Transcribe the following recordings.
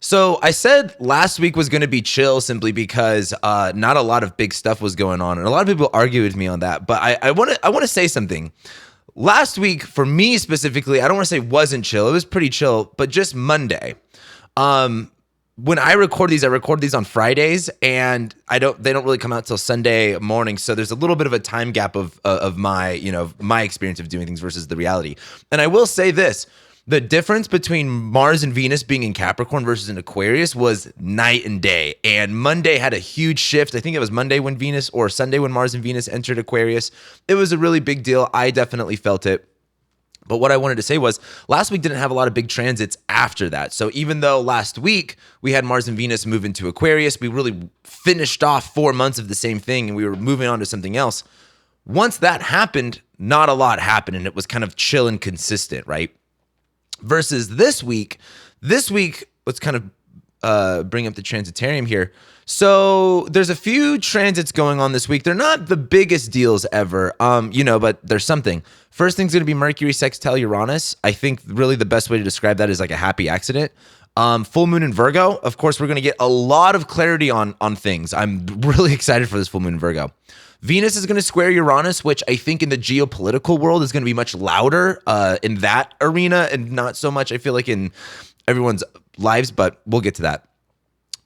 So I said last week was going to be chill simply because not a lot of big stuff was going on, and a lot of people argue with me on that. But I want to say something. Last week, for me specifically, I don't want to say wasn't chill. It was pretty chill, but just Monday. When I record these on Fridays, and they don't really come out till Sunday morning. So there's a little bit of a time gap of my experience of doing things versus the reality. And I will say this. The difference between Mars and Venus being in Capricorn versus in Aquarius was night and day. And Monday had a huge shift. I think it was Monday when Venus or Sunday when Mars and Venus entered Aquarius. It was a really big deal. I definitely felt it. But what I wanted to say was last week didn't have a lot of big transits after that. So even though last week we had Mars and Venus move into Aquarius, we really finished off 4 months of the same thing and we were moving on to something else. Once that happened, not a lot happened and it was kind of chill and consistent, right? Versus this week, let's kind of bring up the transitarium here. So there's a few transits going on this week. They're not the biggest deals ever, but there's something. First thing's going to be Mercury sextile Uranus. I think really the best way to describe that is like a happy accident. Full moon in Virgo. Of course, we're going to get a lot of clarity on things. I'm really excited for this full moon in Virgo. Venus is going to square Uranus, which I think in the geopolitical world is going to be much louder in that arena and not so much, I feel like, in everyone's lives, but we'll get to that.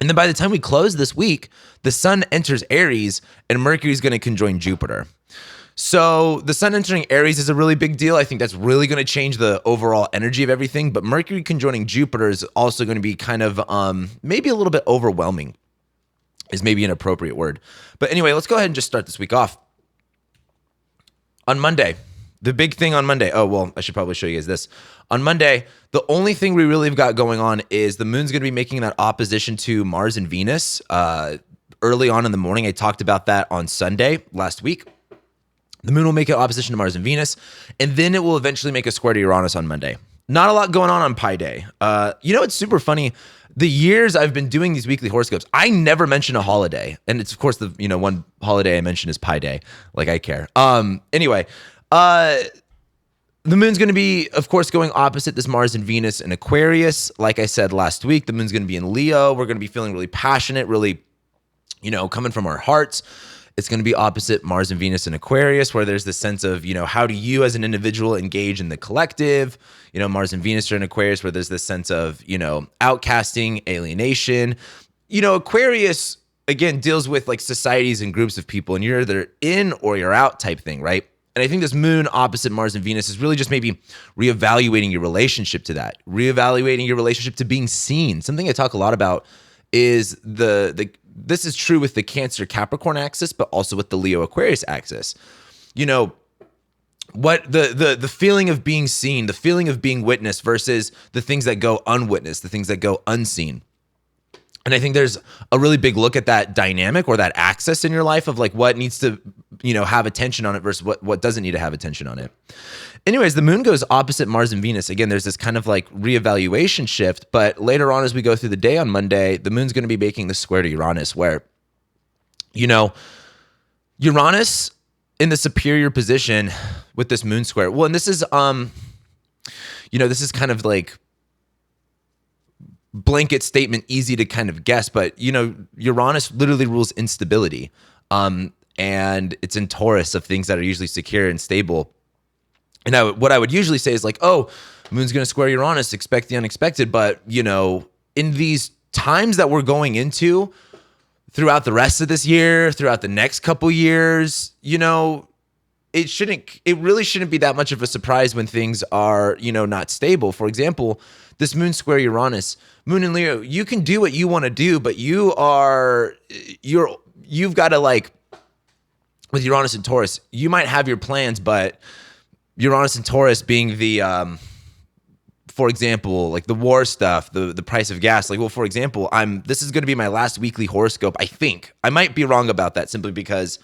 And then by the time we close this week, the sun enters Aries and Mercury is going to conjoin Jupiter. So the sun entering Aries is a really big deal. I think that's really going to change the overall energy of everything. But Mercury conjoining Jupiter is also going to be kind of maybe a little bit overwhelming. Is maybe an appropriate word. But anyway, let's go ahead and just start this week off. On Monday, the big thing on Monday. Oh, well, I should probably show you guys this. On Monday, the only thing we really have got going on is the moon's going to be making that opposition to Mars and Venus early on in the morning. I talked about that on Sunday last week. The moon will make an opposition to Mars and Venus, and then it will eventually make a square to Uranus on Monday. Not a lot going on Pi Day. It's super funny. The years I've been doing these weekly horoscopes, I never mention a holiday. And it's, of course, the one holiday I mention is Pi Day. Like, I care. Anyway, the moon's going to be, of course, going opposite this Mars and Venus in Aquarius. Like I said last week, the moon's going to be in Leo. We're going to be feeling really passionate, really, coming from our hearts. It's going to be opposite Mars and Venus in Aquarius, where there's this sense of, how do you as an individual engage in the collective? Mars and Venus are in Aquarius, where there's this sense of, outcasting, alienation. Aquarius, again, deals with like societies and groups of people, and you're either in or you're out type thing, right? And I think this moon opposite Mars and Venus is really just maybe reevaluating your relationship to that, reevaluating your relationship to being seen. Something I talk a lot about is this is true with the Cancer Capricorn axis, but also with the Leo Aquarius axis. What the feeling of being seen, the feeling of being witnessed versus the things that go unwitnessed, the things that go unseen. And I think there's a really big look at that dynamic or that axis in your life of like what needs to, have attention on it versus what doesn't need to have attention on it. Anyways, the moon goes opposite Mars and Venus. Again, there's this kind of like reevaluation shift, but later on as we go through the day on Monday, the moon's going to be making the square to Uranus where, Uranus in the superior position with this moon square. Well, and this is, this is kind of like blanket statement, easy to kind of guess, but Uranus literally rules instability. And it's in Taurus of things that are usually secure and stable. And what I would usually say is like, oh, moon's going to square Uranus, expect the unexpected. But, in these times that we're going into throughout the rest of this year, throughout the next couple years, it really shouldn't be that much of a surprise when things are, not stable. For example, this moon square Uranus, moon in Leo, you can do what you want to do, but you've got to like, with Uranus and Taurus, you might have your plans, but Uranus and Taurus being the, for example, like the war stuff, the price of gas. Like, well, for example, this is going to be my last weekly horoscope. I think I might be wrong about that simply because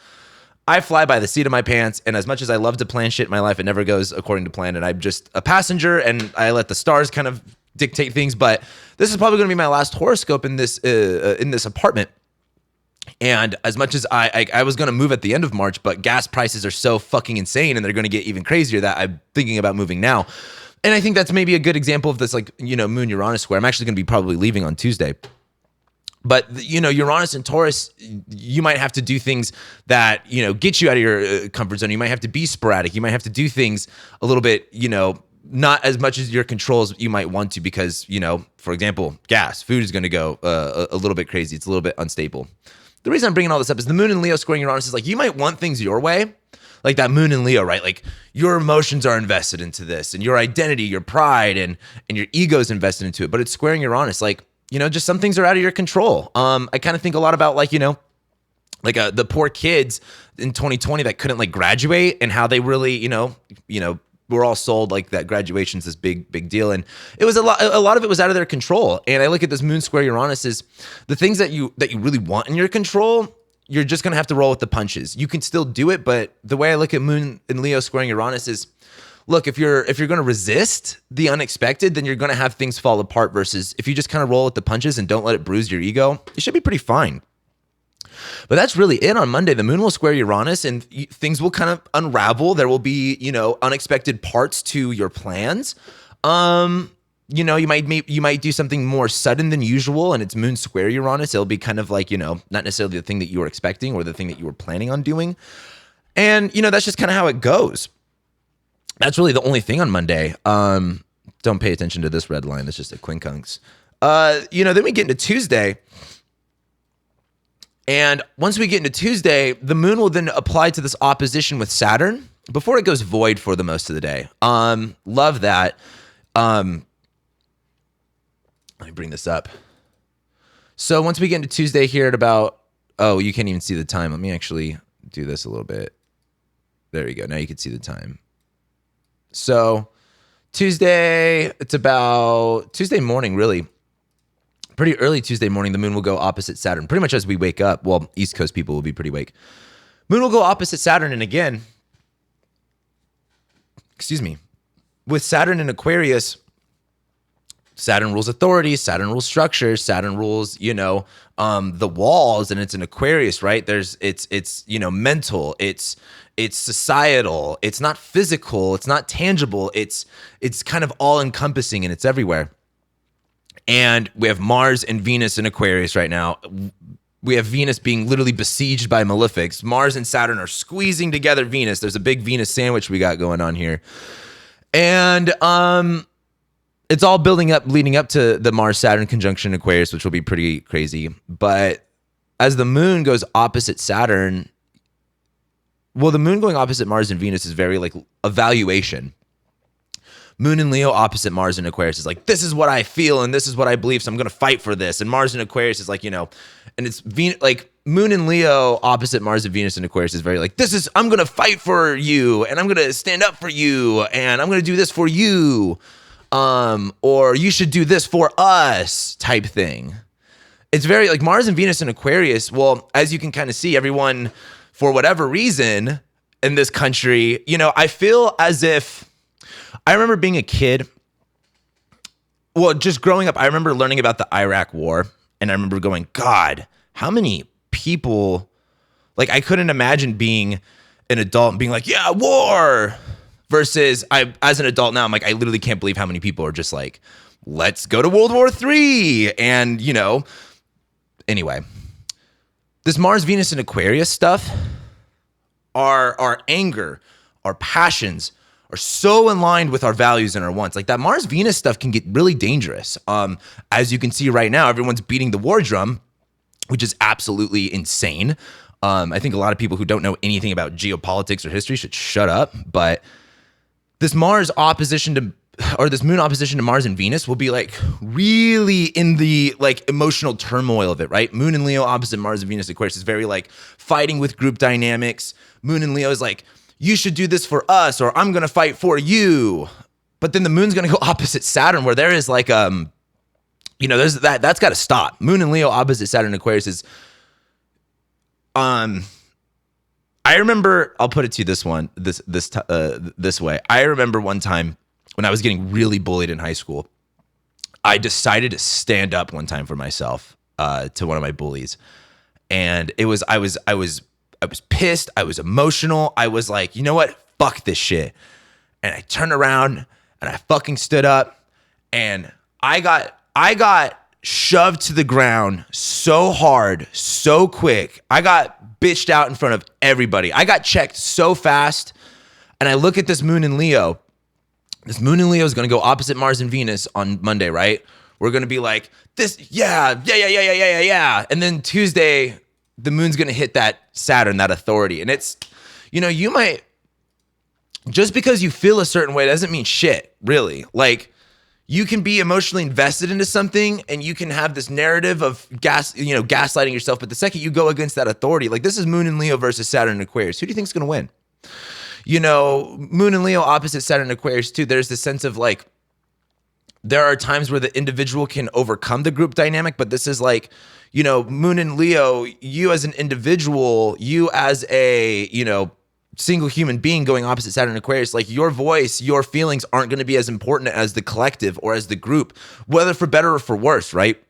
I fly by the seat of my pants. And as much as I love to plan shit in my life, it never goes according to plan. And I'm just a passenger and I let the stars kind of dictate things. But this is probably going to be my last horoscope in this apartment. And as much as I was going to move at the end of March, but gas prices are so fucking insane and they're going to get even crazier that I'm thinking about moving now. And I think that's maybe a good example of this, like, Moon Uranus square. I'm actually going to be probably leaving on Tuesday. But, Uranus and Taurus, you might have to do things that, get you out of your comfort zone. You might have to be sporadic. You might have to do things a little bit, not as much as your control as you might want to because, for example, food is going to go a little bit crazy. It's a little bit unstable. The reason I'm bringing all this up is the Moon in Leo squaring Uranus is like, you might want things your way. Like that Moon in Leo, right? Like your emotions are invested into this and your identity, your pride and your ego is invested into it. But it's squaring Uranus. Like, just some things are out of your control. I kind of think a lot about like, the poor kids in 2020 that couldn't like graduate and how they really, we're all sold like that graduation's this big deal. And it was a lot of it was out of their control. And I look at this Moon square Uranus is the things that you really want in your control. You're just going to have to roll with the punches. You can still do it. But the way I look at Moon in Leo squaring Uranus is, look, if you're going to resist the unexpected, then you're going to have things fall apart versus if you just kind of roll with the punches and don't let it bruise your ego, you should be pretty fine. But that's really it on Monday. The Moon will square Uranus and things will kind of unravel. There will be, unexpected parts to your plans. You might do something more sudden than usual and it's Moon square Uranus. It'll be kind of like, not necessarily the thing that you were expecting or the thing that you were planning on doing. And, that's just kind of how it goes. That's really the only thing on Monday. Don't pay attention to this red line. That's just a quincunx. Then we get into Tuesday. And once we get into Tuesday, the Moon will then apply to this opposition with Saturn before it goes void for the most of the day. Love that. Let me bring this up. So once we get into Tuesday here at about, you can't even see the time. Let me actually do this a little bit. There you go. Now you can see the time. So Tuesday, it's about Tuesday morning, really. Pretty early Tuesday morning, the Moon will go opposite Saturn. Pretty much as we wake up. Well, East Coast people will be pretty awake. Moon will go opposite Saturn. And again, with Saturn in Aquarius, Saturn rules authority, Saturn rules structure, Saturn rules, the walls, and it's an Aquarius, right? It's mental, it's societal, it's not physical, it's not tangible, it's kind of all encompassing and it's everywhere. And we have Mars and Venus in Aquarius right now. We have Venus being literally besieged by malefics. Mars and Saturn are squeezing together Venus. There's a big Venus sandwich we got going on here. And it's all leading up to the Mars-Saturn conjunction in Aquarius, which will be pretty crazy. But as the Moon goes opposite Saturn, the Moon going opposite Mars and Venus is very like evaluation. Moon in Leo opposite Mars in Aquarius is like, this is what I feel and this is what I believe, so I'm going to fight for this. And Mars in Aquarius is like, and it's like Moon in Leo opposite Mars and Venus in Aquarius is very like, I'm going to fight for you and I'm going to stand up for you and I'm going to do this for you. Or you should do this for us type thing. It's very like Mars and Venus in Aquarius. Well, as you can kind of see, everyone, for whatever reason in this country, I feel as if I remember being a kid. Well, just growing up, I remember learning about the Iraq War. And I remember going, God, how many people, like I couldn't imagine being an adult and being like, yeah, war. Versus as an adult now, I'm like, I literally can't believe how many people are just like, let's go to World War III. And, anyway, this Mars, Venus, and Aquarius stuff, our anger, our passions are so aligned with our values and our wants. Like that Mars, Venus stuff can get really dangerous. As you can see right now, everyone's beating the war drum, which is absolutely insane. I think a lot of people who don't know anything about geopolitics or history should shut up. But this Moon opposition to Mars and Venus will be like really in the like emotional turmoil of it, right? Moon and Leo opposite Mars and Venus, Aquarius is very like fighting with group dynamics. Moon and Leo is like, you should do this for us, or I'm going to fight for you. But then the Moon's going to go opposite Saturn where there is like, there's that's got to stop. Moon and Leo opposite Saturn and Aquarius is, I remember, I'll put it to you this way. I remember one time when I was getting really bullied in high school, I decided to stand up one time for myself to one of my bullies. And I was pissed. I was emotional. I was like, you know what? Fuck this shit. And I turned around and and I fucking stood up, and I got shoved to the ground so hard, so quick. I got bitched out in front of everybody. I got checked so fast. And I look at this moon in Leo. This moon in Leo is going to go opposite Mars and Venus on Monday, right? We're going to be like, this, yeah. And then Tuesday, the moon's going to hit that Saturn, that authority. And it's, you might, just because you feel a certain way doesn't mean shit, really. Like, you can be emotionally invested into something and you can have this narrative of gaslighting yourself. But the second you go against that authority, like this is moon in Leo versus Saturn in Aquarius. Who do you think is going to win? Moon and Leo opposite Saturn and Aquarius too. There's this sense of like, there are times where the individual can overcome the group dynamic, but this is like, Moon and Leo, you as an individual, you as a, single human being going opposite Saturn and Aquarius, like your voice, your feelings aren't going to be as important as the collective or as the group, whether for better or for worse, right?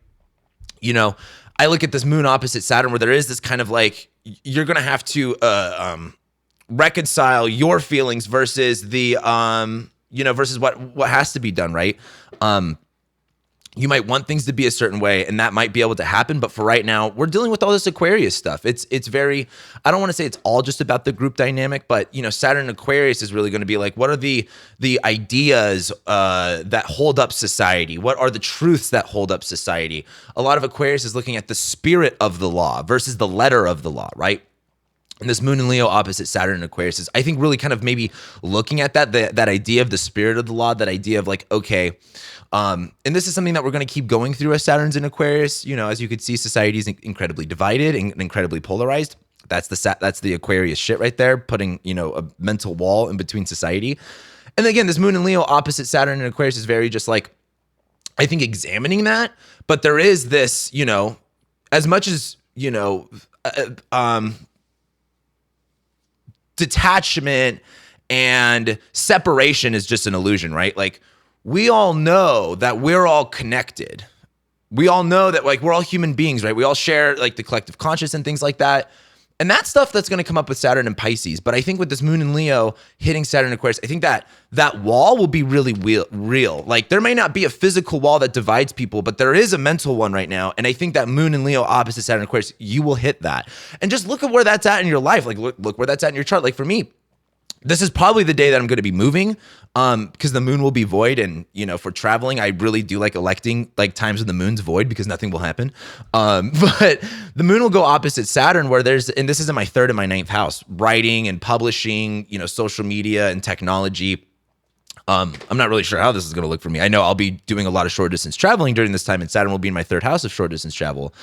I look at this moon opposite Saturn where there is this kind of like, you're going to have to, reconcile your feelings versus the versus what has to be done, right? You might want things to be a certain way and that might be able to happen, but for right now we're dealing with all this Aquarius stuff. It's very, I don't want to say it's all just about the group dynamic, but Saturn and Aquarius is really going to be like, what are the ideas that hold up society? What are the truths that hold up society? A lot of Aquarius is looking at the spirit of the law versus the letter of the law, right? And this moon in Leo opposite Saturn and Aquarius is, I think, really kind of maybe looking at that idea of the spirit of the law, that idea of like, okay, and this is something that we're going to keep going through as Saturn's in Aquarius. As you could see, society is incredibly divided and incredibly polarized. That's the Aquarius shit right there, putting, a mental wall in between society. And again, this moon in Leo opposite Saturn and Aquarius is very just like, I think, examining that. But there is this, as much as, detachment and separation is just an illusion, right? Like, we all know that we're all connected. We all know that, like, we're all human beings, right? We all share like the collective conscious and things like that. And that stuff that's going to come up with Saturn and Pisces. But I think with this moon in Leo hitting Saturn and Aquarius, I think that wall will be really real. Like, there may not be a physical wall that divides people, but there is a mental one right now. And I think that moon in Leo opposite Saturn and Aquarius, you will hit that. And just look at where that's at in your life. Like, look where that's at in your chart. Like, for me, this is probably the day that I'm going to be moving, because the moon will be void. And, for traveling, I really do like electing like times when the moon's void because nothing will happen. But the moon will go opposite Saturn and this is in my 3rd and my 9th house, writing and publishing, social media and technology. I'm not really sure how this is going to look for me. I know I'll be doing a lot of short distance traveling during this time, and Saturn will be in my 3rd house of short distance travel.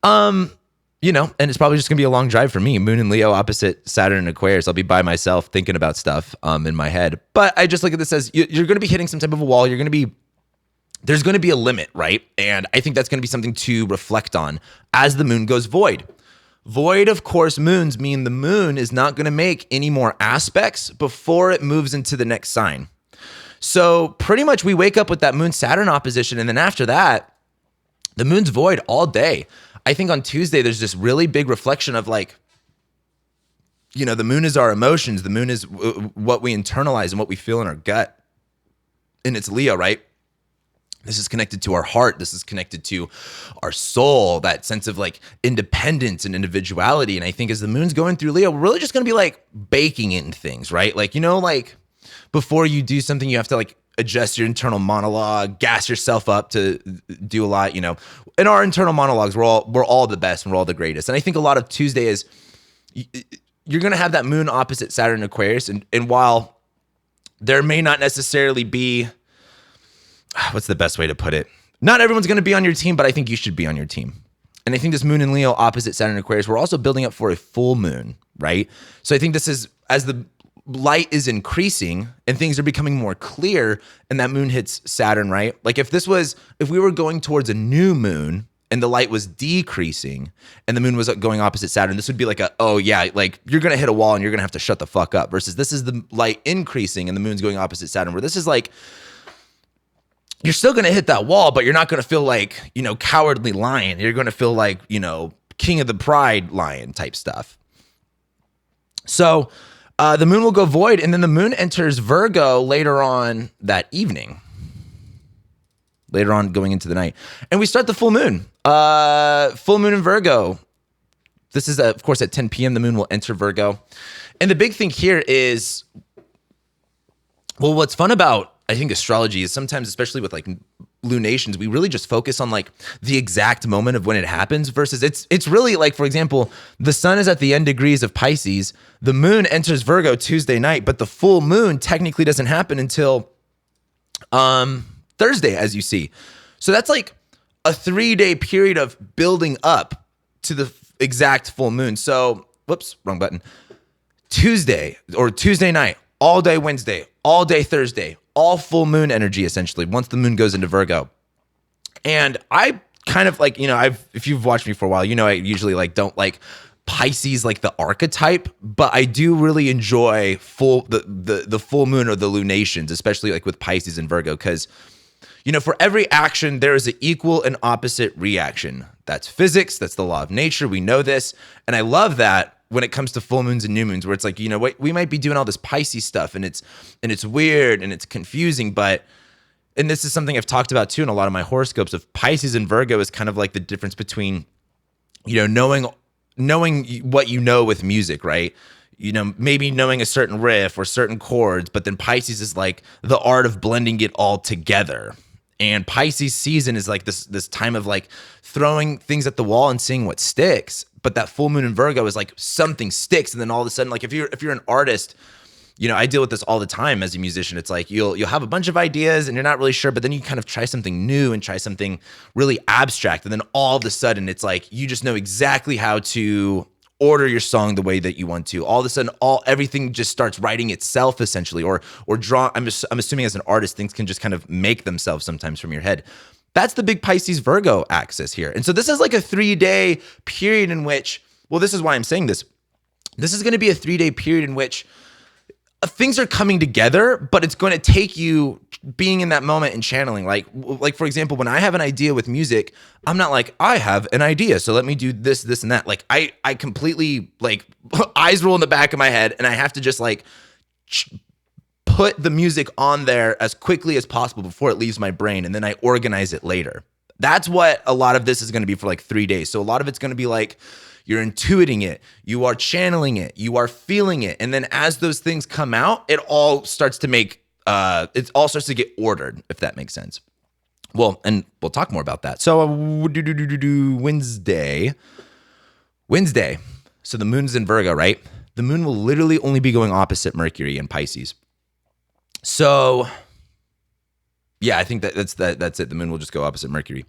And it's probably just gonna be a long drive for me. Moon and Leo opposite Saturn and Aquarius. I'll be by myself thinking about stuff in my head. But I just look at this as you're gonna be hitting some type of a wall. There's gonna be a limit, right? And I think that's gonna be something to reflect on as the moon goes void. Void, of course, moons mean the moon is not gonna make any more aspects before it moves into the next sign. So pretty much we wake up with that moon-Saturn opposition, and then after that, the moon's void all day. I think on Tuesday, there's this really big reflection of like, the moon is our emotions. The moon is what we internalize and what we feel in our gut. And it's Leo, right? This is connected to our heart. This is connected to our soul, that sense of like independence and individuality. And I think as the moon's going through Leo, we're really just going to be like baking in things, right? Like, like before you do something, you have to like adjust your internal monologue, gas yourself up to do a lot, In our internal monologues, we're all the best and we're all the greatest. And I think a lot of Tuesday is you're going to have that moon opposite Saturn and Aquarius. And while there may not necessarily be, what's the best way to put it? Not everyone's going to be on your team, but I think you should be on your team. And I think this moon in Leo opposite Saturn and Aquarius, we're also building up for a full moon, right? So I think this is, as the light is increasing and things are becoming more clear and that moon hits Saturn, right? Like if we were going towards a new moon and the light was decreasing and the moon was going opposite Saturn, this would be like like you're going to hit a wall and you're going to have to shut the fuck up, versus this is the light increasing and the moon's going opposite Saturn, where this is like, you're still going to hit that wall, but you're not going to feel like, cowardly lion. You're going to feel like, king of the pride lion type stuff. So The moon will go void, and then the moon enters Virgo later on that evening. Later on, going into the night. And we start the full moon. Full moon in Virgo. This is, of course, at 10 p.m. The moon will enter Virgo. And the big thing here is, well, what's fun about, I think, astrology is sometimes, especially with like lunations, we really just focus on like the exact moment of when it happens versus it's really like, for example, the sun is at the end degrees of Pisces. The moon enters Virgo Tuesday night, but the full moon technically doesn't happen until Thursday, as you see. So that's like a 3-day period of building up to the exact full moon. So, whoops, wrong button. Tuesday night, all day Wednesday, all day Thursday, all full moon energy, essentially, once the moon goes into Virgo. And I kind of like, if you've watched me for a while, I usually like don't like Pisces, like the archetype, but I do really enjoy the full moon or the lunations, especially like with Pisces and Virgo, because for every action, there is an equal and opposite reaction. That's physics. That's the law of nature. We know this. And I love that when it comes to full moons and new moons, where it's like, we might be doing all this Pisces stuff and it's weird and it's confusing, and this is something I've talked about too in a lot of my horoscopes of Pisces and Virgo is kind of like the difference between, knowing what with music, right? Maybe knowing a certain riff or certain chords, but then Pisces is like the art of blending it all together. And Pisces season is like this time of like throwing things at the wall and seeing what sticks. But that full moon in Virgo is like something sticks, and then all of a sudden, like if you're an artist, I deal with this all the time as a musician. It's like you'll have a bunch of ideas and you're not really sure, but then you kind of try something new and try something really abstract, and then all of a sudden it's like you just know exactly how to order your song the way that you want to. All of a sudden, everything just starts writing itself, essentially, or draw. I'm assuming as an artist, things can just kind of make themselves sometimes from your head. That's the big Pisces Virgo axis here. And so this is like a 3-day period in which, well, this is why I'm saying this. This is going to be a 3-day period in which things are coming together, but it's going to take you being in that moment and channeling. Like for example, when I have an idea with music, I'm not like, I have an idea, so let me do this, and that. Like I completely like eyes roll in the back of my head, and I have to just like put the music on there as quickly as possible before it leaves my brain, and then I organize it later. That's what a lot of this is going to be for like 3 days. So a lot of it's going to be like, you're intuiting it, you are channeling it, you are feeling it. And then as those things come out, it all starts to get ordered, if that makes sense. Well, and we'll talk more about that. So Wednesday. So the moon's in Virgo, right? The moon will literally only be going opposite Mercury in Pisces. So yeah, I think that's it. The moon will just go opposite Mercury.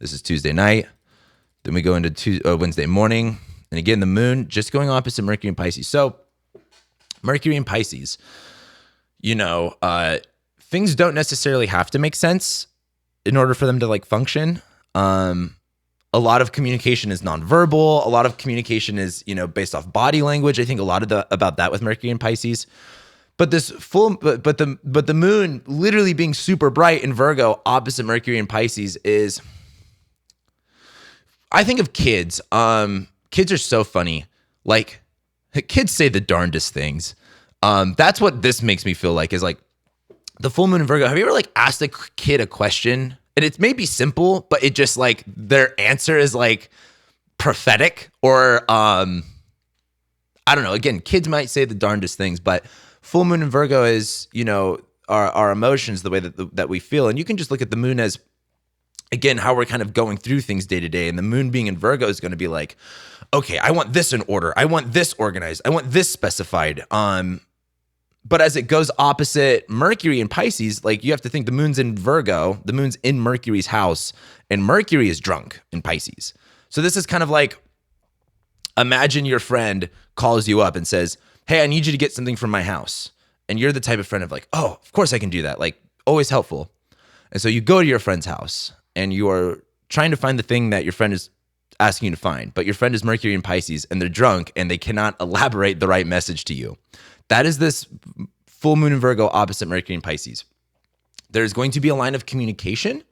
This is Tuesday night. Then we go into Wednesday morning. And again, the moon just going opposite Mercury and Pisces. So Mercury and Pisces, things don't necessarily have to make sense in order for them to like function. A lot of communication is nonverbal. A lot of communication is, based off body language. I think a lot about that with Mercury and Pisces. But this but the moon literally being super bright in Virgo opposite Mercury and Pisces is, I think of kids. Kids are so funny. Like, kids say the darndest things. That's what this makes me feel like, is like the full moon in Virgo. Have you ever like asked a kid a question and it may be simple, but it just like their answer is like prophetic, or I don't know. Again, kids might say the darndest things, but full moon in Virgo is, our emotions, the way that we feel. And you can just look at the moon as, again, how we're kind of going through things day to day. And the moon being in Virgo is going to be like, okay, I want this in order. I want this organized. I want this specified. But as it goes opposite Mercury in Pisces, like you have to think the moon's in Virgo, the moon's in Mercury's house, and Mercury is drunk in Pisces. So this is kind of like, imagine your friend calls you up and says, hey, I need you to get something from my house. And you're the type of friend of like, oh, of course I can do that. Like, always helpful. And so you go to your friend's house and you are trying to find the thing that your friend is asking you to find, but your friend is Mercury in Pisces and they're drunk and they cannot elaborate the right message to you. That is this full moon in Virgo opposite Mercury in Pisces. There's going to be a line of communication,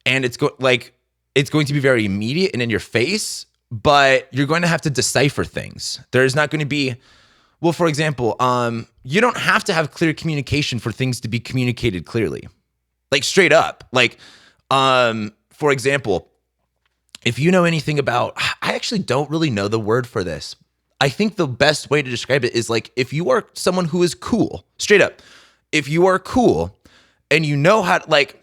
and it's going to be very immediate and in your face, but you're going to have to decipher things. There's not going to be, well, for example, you don't have to have clear communication for things to be communicated clearly. Like straight up. Like, for example, if you know anything about, I actually don't really know the word for this. I think the best way to describe it is like, if you are someone who is cool, straight up, if you are cool and you know how to, like,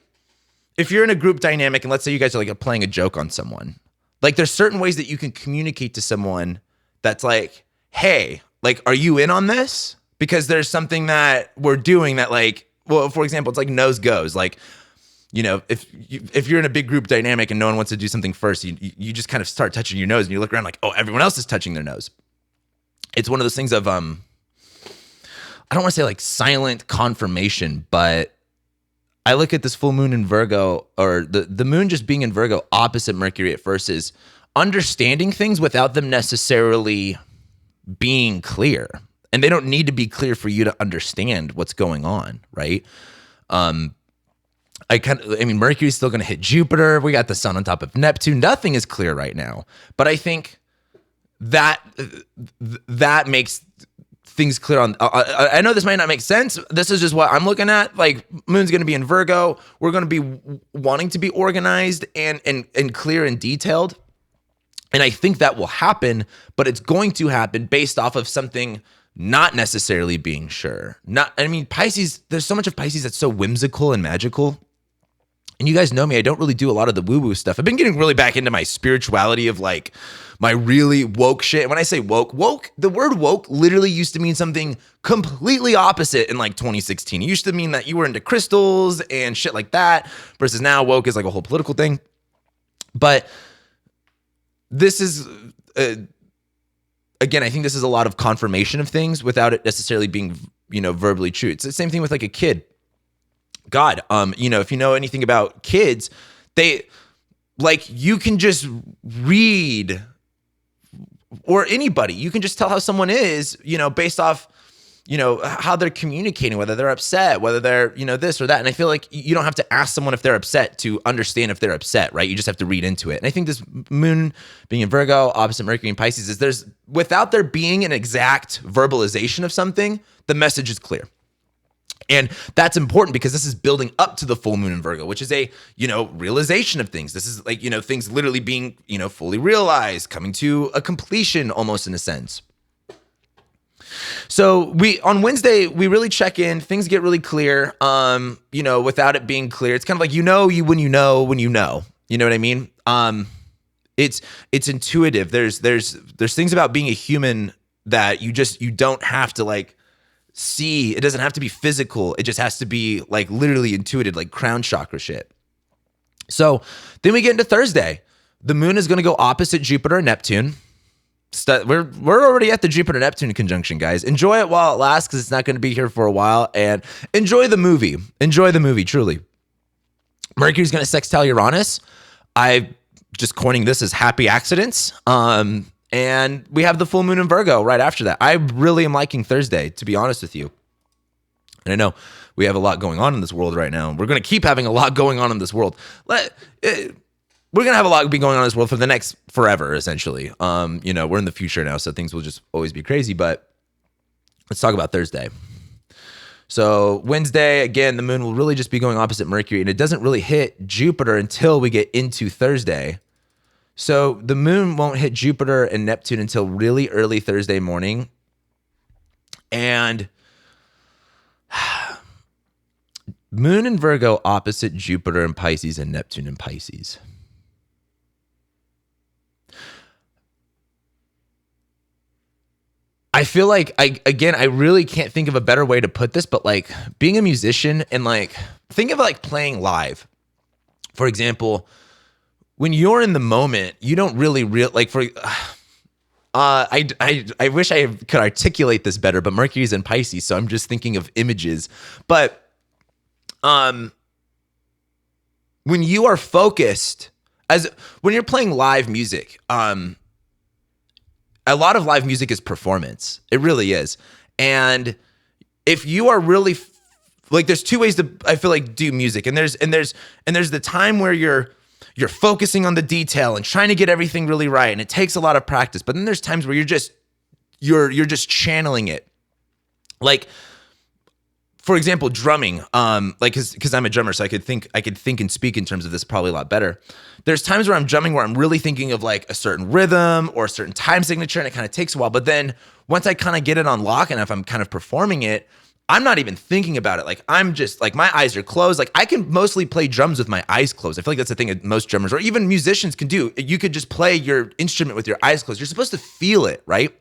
if you're in a group dynamic and let's say you guys are like playing a joke on someone, like there's certain ways that you can communicate to someone that's like, hey, like, are you in on this? Because there's something that we're doing that like, well, for example, it's like nose goes. Like, you know, if you're in a big group dynamic and no one wants to do something first, you just kind of start touching your nose and you look around like, oh, everyone else is touching their nose. It's one of those things of, I don't want to say like silent confirmation, but I look at this full moon in Virgo, or the moon just being in Virgo opposite Mercury at first, is understanding things without them necessarily being clear. And they don't need to be clear for you to understand what's going on, right? Mercury's still going to hit Jupiter. We got the sun on top of Neptune. Nothing is clear right now. But I think that makes things clear on. I know this might not make sense. This is just what I'm looking at. Like, moon's going to be in Virgo. We're going to be wanting to be organized and clear and detailed. And I think that will happen, but it's going to happen based off of something not necessarily being sure. Pisces, there's so much of Pisces that's so whimsical and magical. And you guys know me, I don't really do a lot of the woo-woo stuff. I've been getting really back into my spirituality of like my really woke shit. And when I say woke, the word woke literally used to mean something completely opposite in like 2016. It used to mean that you were into crystals and shit like that, versus now woke is like a whole political thing. But this is, again, I think this is a lot of confirmation of things without it necessarily being, verbally true. It's the same thing with like a kid. God, if you know anything about kids, you can just read, or anybody, you can just tell how someone is, based off, how they're communicating, whether they're upset, whether they're, this or that. And I feel like you don't have to ask someone if they're upset to understand if they're upset, right? You just have to read into it. And I think this moon being in Virgo, opposite Mercury in Pisces, is without there being an exact verbalization of something, the message is clear. And that's important because this is building up to the full moon in Virgo, which is a, realization of things. This is like, things literally being, fully realized, coming to a completion almost in a sense. So on Wednesday, we really check in, things get really clear, without it being clear. It's kind of like, when you know, you know what I mean? It's intuitive. There's things about being a human that you don't have to like see. It doesn't have to be physical. It just has to be like literally intuitive, like crown chakra shit. So then we get into Thursday. The moon is going to go opposite Jupiter and Neptune. We're already at the Jupiter-Neptune conjunction, guys. Enjoy it while it lasts because it's not going to be here for a while. And enjoy the movie. Truly. Mercury's going to sextile Uranus. I'm just coining this as happy accidents. And we have the full moon in Virgo right after that. I really am liking Thursday, to be honest with you. And I know we have a lot going on in this world right now. We're going to keep having a lot going on in this world. We're going to have a lot be going on in this world for the next forever, essentially. We're in the future now, so things will just always be crazy. But let's talk about Thursday. So Wednesday, again, the moon will really just be going opposite Mercury, and it doesn't really hit Jupiter until we get into Thursday. So the moon won't hit Jupiter and Neptune until really early Thursday morning. And moon in Virgo opposite Jupiter in Pisces and Neptune in Pisces. I feel like, I really can't think of a better way to put this, but like being a musician and like, think of like playing live. For example, when you're in the moment, you don't really I wish I could articulate this better, but Mercury's in Pisces, so I'm just thinking of images. But when you are focused, when you're playing live music, a lot of live music is performance. It really is. And if you are really there's two ways to, I feel like, do music. And there's the time where you're you're focusing on the detail and trying to get everything really right, and it takes a lot of practice. But then there's times where you're just channeling it. Like, for example, drumming, like, cause I'm a drummer, so I could think and speak in terms of this probably a lot better. There's times where I'm drumming where I'm really thinking of like a certain rhythm or a certain time signature, and it kind of takes a while. But then once I kind of get it on lock, and if I'm kind of performing it, I'm not even thinking about it. Like, I'm just like, my eyes are closed. Like, I can mostly play drums with my eyes closed. I feel like that's the thing that most drummers or even musicians can do. You could just play your instrument with your eyes closed. You're supposed to feel it, right?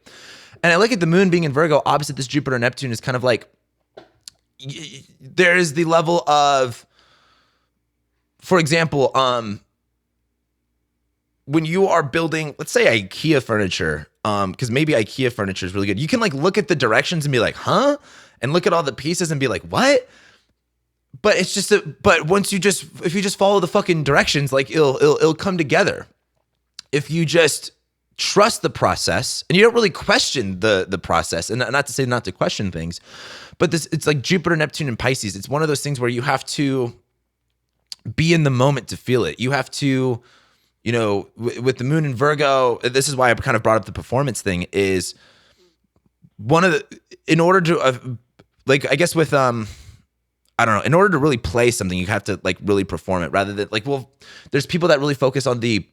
And I look at the moon being in Virgo opposite this Jupiter Neptune is kind of like, there is the level of, for example, when you are building, let's say IKEA furniture, because maybe IKEA furniture is really good. You can like look at the directions and be like, huh? And look at all the pieces and be like, what? But it's just, but if you just follow the fucking directions, like it'll come together. If you just trust the process and you don't really question the process, and not to say not to question things, but it's like Jupiter, Neptune, and Pisces. It's one of those things where you have to be in the moment to feel it. You have to, with the moon in Virgo, this is why I kind of brought up the performance thing, is in order to, I guess with, I don't know, in order to really play something, you have to like really perform it rather than like, well, there's people that really focus on the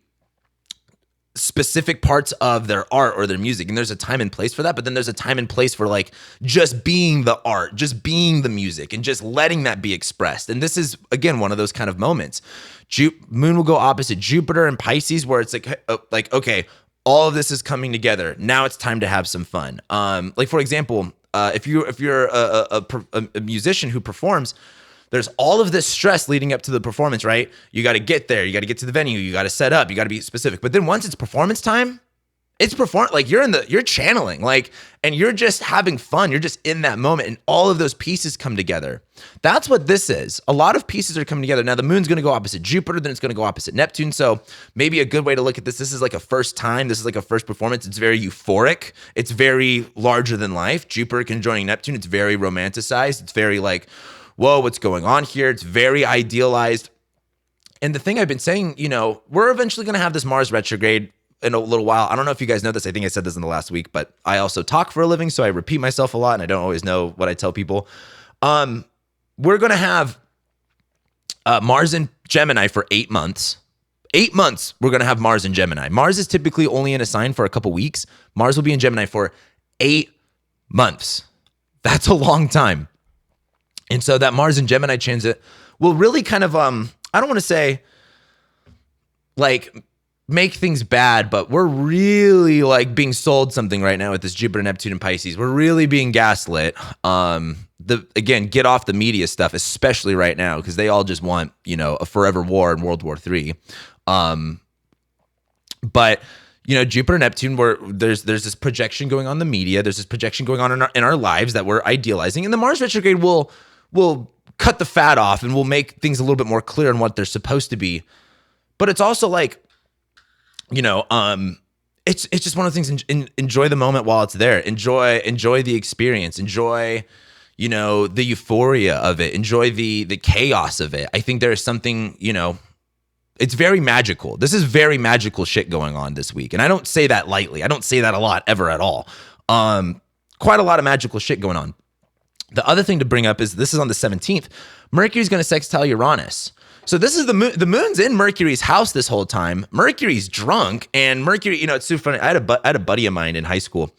specific parts of their art or their music, and there's a time and place for that, but then there's a time and place for like just being the art, just being the music, and just letting that be expressed. And this is again one of those kind of moments. Moon will go opposite Jupiter and Pisces, where it's like okay, all of this is coming together. Now it's time to have some fun. Like for example, if you're a musician who performs, there's all of this stress leading up to the performance, right? You got to get there. You got to get to the venue. You got to set up. You got to be specific. But then once it's performance time, like you're channeling, like, and you're just having fun. You're just in that moment, and all of those pieces come together. That's what this is. A lot of pieces are coming together. Now the moon's going to go opposite Jupiter, then it's going to go opposite Neptune. So maybe a good way to look at this is like a first time. This is like a first performance. It's very euphoric. It's very larger than life. Jupiter conjoining Neptune. It's very romanticized. It's very like, whoa, what's going on here? It's very idealized. And the thing I've been saying, we're eventually going to have this Mars retrograde in a little while. I don't know if you guys know this. I think I said this in the last week, but I also talk for a living, so I repeat myself a lot, and I don't always know what I tell people. We're going to have Mars in Gemini for 8 months. 8 months, we're going to have Mars in Gemini. Mars is typically only in a sign for a couple weeks. Mars will be in Gemini for 8 months. That's a long time. And so that Mars and Gemini transit will really kind of, I don't want to say like make things bad, but we're really like being sold something right now with this Jupiter, Neptune, and Pisces. We're really being gaslit. Again, get off the media stuff, especially right now, because they all just want, a forever war in World War III. But Jupiter, Neptune, where there's this projection going on in the media. There's this projection going on in our lives that we're idealizing, and the Mars retrograde will cut the fat off and will make things a little bit more clear on what they're supposed to be. But it's also like, it's just one of the things. Enjoy the moment while it's there. Enjoy the experience. Enjoy, the euphoria of it. Enjoy the chaos of it. I think there is something, it's very magical. This is very magical shit going on this week. And I don't say that lightly. I don't say that a lot ever at all. Quite a lot of magical shit going on. The other thing to bring up is this is on the 17th. Mercury's going to sextile Uranus. So this is the moon. The moon's in Mercury's house this whole time. Mercury's drunk, and Mercury, it's so funny. I had a buddy of mine in high school.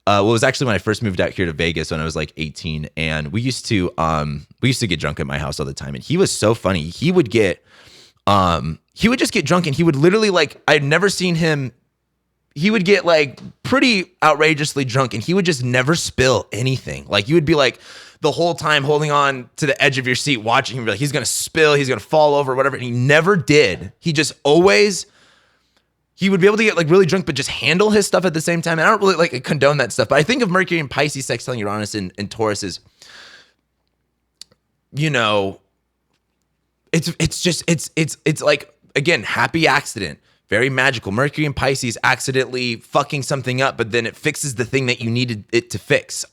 It was actually when I first moved out here to Vegas when I was like 18, and we used to get drunk at my house all the time. And he was so funny. He would just get drunk, and he would literally like, I'd never seen him. He would get like pretty outrageously drunk, and he would just never spill anything. Like you would be like the whole time holding on to the edge of your seat, watching him, be like, he's going to spill, he's going to fall over, whatever. And he never did. He just always, he would be able to get like really drunk, but just handle his stuff at the same time. And I don't really like condone that stuff, but I think of Mercury and Pisces sextiling Uranus and Taurus is, it's like, again, happy accident. Very magical. Mercury and Pisces accidentally fucking something up, but then it fixes the thing that you needed it to fix.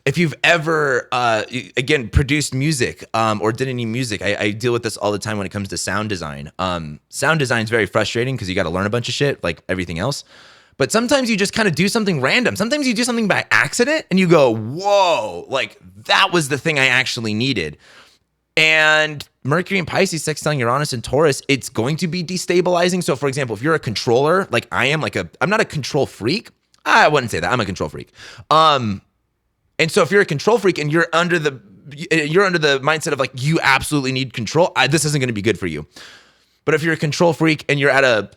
if you've ever, again, produced music or did any music, I deal with this all the time when it comes to sound design. Sound design is very frustrating because you got to learn a bunch of shit like everything else. But sometimes you just kind of do something random. Sometimes you do something by accident and you go, whoa, like that was the thing I actually needed. And Mercury and Pisces sextiling Uranus and Taurus, it's going to be destabilizing. So for example, if you're a controller, like I am, I'm not a control freak. I wouldn't say that. I'm a control freak. And so if you're a control freak and you're under the mindset of like, you absolutely need control, this isn't going to be good for you. But if you're a control freak and you're at a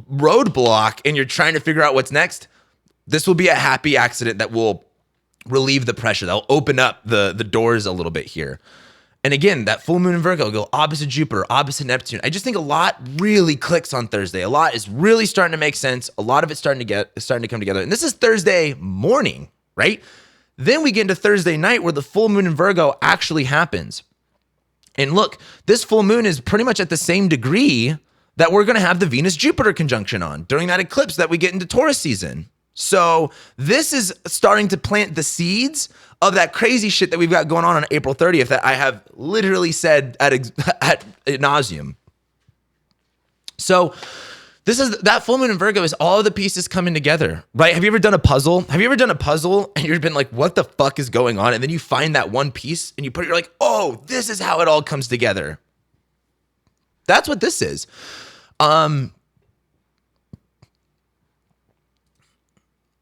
roadblock and you're trying to figure out what's next, this will be a happy accident that will relieve the pressure. That'll open up the doors a little bit here. And again, that full moon in Virgo will go opposite Jupiter, opposite Neptune. I just think a lot really clicks on Thursday. A lot is really starting to make sense. A lot of it's starting to come together. And this is Thursday morning, right? Then we get into Thursday night where the full moon in Virgo actually happens. And look, this full moon is pretty much at the same degree that we're going to have the Venus-Jupiter conjunction on during that eclipse that we get into Taurus season. So this is starting to plant the seeds of that crazy shit that we've got going on April 30th that I have literally said ad nauseum. So this is that full moon in Virgo is all of the pieces coming together, right? Have you ever done a puzzle? Have you ever done a puzzle and you've been like, what the fuck is going on? And then you find that one piece and you're like, oh, this is how it all comes together. That's what this is.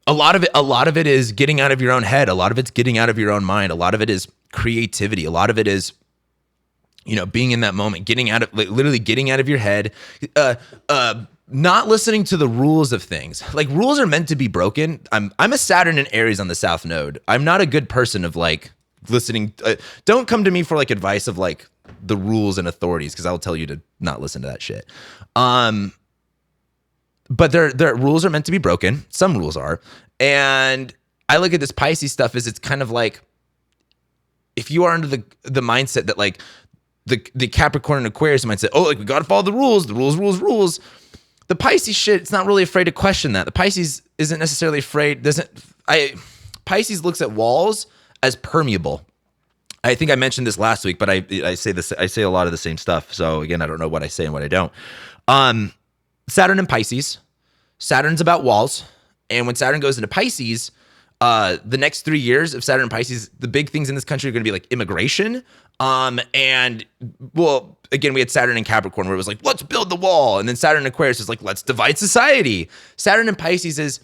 A lot of it is getting out of your own head. A lot of it's getting out of your own mind. A lot of it is creativity. A lot of it is, being in that moment, literally getting out of your head, not listening to the rules of things. Like rules are meant to be broken. I'm a Saturn in Aries on the South Node. I'm not a good person of like listening. Don't come to me for like advice of like the rules and authorities because I'll tell you to not listen to that shit. But their rules are meant to be broken. Some rules are. And I look at this Pisces stuff as it's kind of like, if you are under the mindset that like the Capricorn and Aquarius mindset, oh, like we got to follow the rules. The Pisces shit, it's not really afraid to question that. The Pisces isn't necessarily afraid. Pisces looks at walls as permeable. I think I mentioned this last week, but I say a lot of the same stuff. So again, I don't know what I say and what I don't. Saturn and Pisces. Saturn's about walls. And when Saturn goes into Pisces, the next 3 years of Saturn and Pisces, the big things in this country are going to be like immigration. And well, again, we had Saturn and Capricorn where it was like, let's build the wall. And then Saturn and Aquarius is like, let's divide society. Saturn and Pisces is,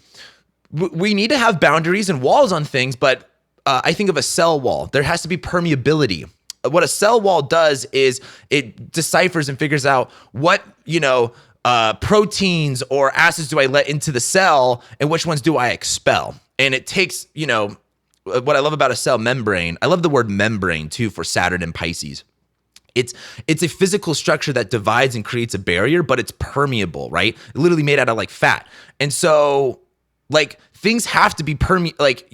we need to have boundaries and walls on things, but I think of a cell wall. There has to be permeability. What a cell wall does is it deciphers and figures out what, proteins or acids do I let into the cell and which ones do I expel. And it takes, what I love about a cell membrane, I love the word membrane too for Saturn and Pisces. It's a physical structure that divides and creates a barrier, but it's permeable, right? Literally made out of like fat. And so like things have to be like,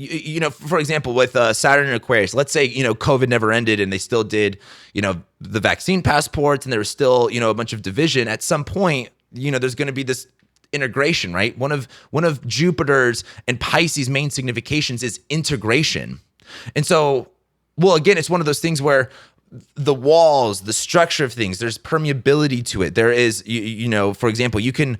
for example, with Saturn and Aquarius, let's say, COVID never ended and they still did, the vaccine passports and there was still, a bunch of division. At some point, there's going to be this integration, right? One of Jupiter's and Pisces' main significations is integration. And so, well, again, it's one of those things where the walls, the structure of things, there's permeability to it. There is, for example, you can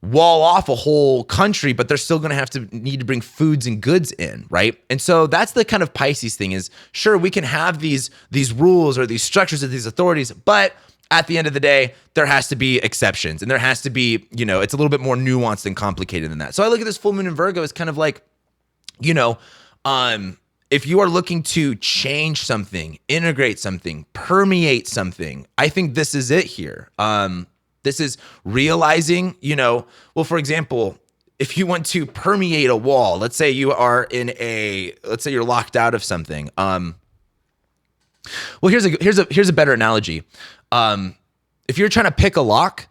wall off a whole country, but they're still going to need to bring foods and goods in, right? And so that's the kind of Pisces thing is, sure, we can have these rules or these structures of these authorities, but at the end of the day, there has to be exceptions and there has to be, it's a little bit more nuanced and complicated than that. So I look at this full moon in Virgo as kind of like, if you are looking to change something, integrate something, permeate something, I think this is it here. This is realizing, for example, if you want to permeate a wall, let's say you're locked out of something. Well, here's a better analogy. If you're trying to pick a lock,